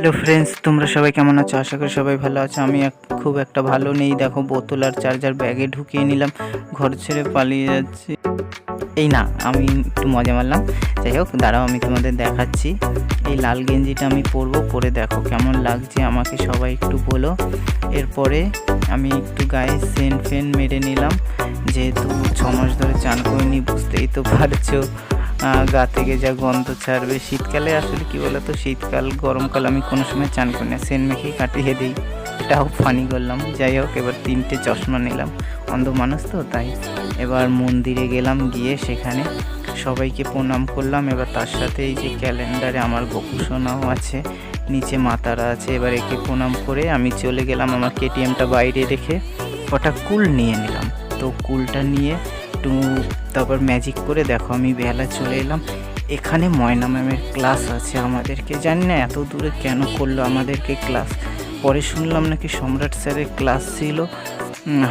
Hello friends, তোমরা সবাই কেমন আছো? আশা করি সবাই ভালো আছো। আমি খুব একটা ভালো নেই। দেখো, বোতল আর চার্জার ব্যাগে ঢুকিয়ে নিলাম, ঘর ছেড়ে পালিয়ে যাচ্ছি। এই না, আমি একটু মজা মারলাম। যাই হোক, দাঁড়াও, আমি তোমাদের দেখাচ্ছি। এই লাল গেঞ্জিটা আমি পরবো, পরে দেখো কেমন লাগছে আমাকে সবাই একটু বলো। এরপরে আমি একটু গায়ে সেন্ট মেরে নিলাম, যেহেতু 6 মাস ধরে চান করিনি, বুঝতেই তো পারছো গা থেকে যা গন্ধ ছাড়বে। শীতকালে আসলে কি বলতো, শীতকাল গরমকাল আমি কোনো সময় চান করি না, সেন্ট মেখেই কাটিয়ে দিই। এটাও ফানি করলাম। যাই হোক, এবার 3টে চশমা নিলাম, অন্ধ মানুষ তো তাই। এবার মন্দিরে গেলাম, গিয়ে সেখানে সবাইকে প্রণাম করলাম। এবার তার সাথে এই যে ক্যালেন্ডারে আমার গোপুসোনাও আছে, নিচে মাতারা আছে। এবার একে প্রণাম করে আমি চলে গেলাম আমার কেটিএমটা বাইরে রেখে, ওটা কুল নিয়ে নিলাম। তো কুলটা নিয়ে একটু তারপর ম্যাজিক করে দেখো আমি বেহালা চলে এলাম। এখানে ময়না ম্যামের ক্লাস আছে আমাদেরকে, জানি না এত দূরে কেন করলো আমাদেরকে ক্লাস। পরে শুনলাম নাকি সম্রাট স্যারের ক্লাস ছিল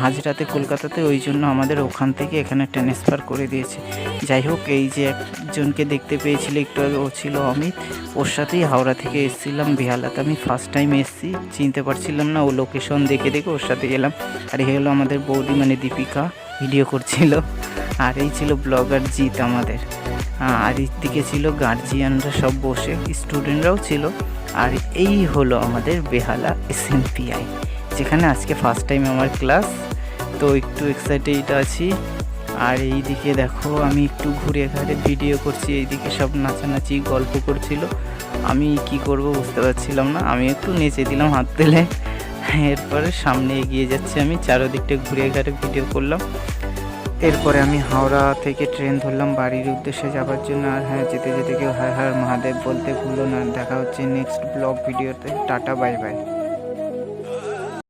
হাজরাতে, কলকাতাতে, ওই জন্য আমাদের ওখান থেকে এখানে ট্রান্সফার করে দিয়েছে। যাই হোক, এই যে একজনকে দেখতে পেয়েছিল একটু আগে, ও ছিল অমিত। ওর সাথেই হাওড়া থেকে এসেছিলাম বেহালাতে। আমি ফার্স্ট টাইম এসেছি, চিনতে পারছিলাম না, ও লোকেশন দেখে দেখে ওর সাথে গেলাম। আর এই হলো আমাদের বৌদি, মানে দীপিকা, ভিডিও করছিল। আর এই ছিল ব্লগার জিৎ আমাদের। আর দিকে ছিল গার্জিয়ানরা সব বসে, স্টুডেন্টরাও ছিল। আর এই হলো আমাদের বেহালা SNPI, যেখানে আজকে ফার্স্ট টাইম আমার ক্লাস। তো একটু এক্সাইটেড আছি। আর এই দিকে দেখো আমি একটু ঘুরে ঘাড়ে ভিডিও করছি, এইদিকে সব নাচানাচি গল্প করছিল। আমি কি করব বুঝতে পারছিলাম না, আমি একটু নেচে দিলাম হাত তুলে। এরপরে সামনে এগিয়ে যাচ্ছি, আমি চারোদিকটা ঘুরে ঘাড়ে ভিডিও করলাম। এরপরে আমি হাওড়া থেকে ট্রেন ধরলাম বাড়ির উদ্দেশ্যে যাবার জন্য। আর হ্যাঁ, যেতে যেতে কেউ হর হর মহাদেব বলতে ভুলো না। দেখা হচ্ছে নেক্সট ব্লগ ভিডিওতে। Tata, bye bye.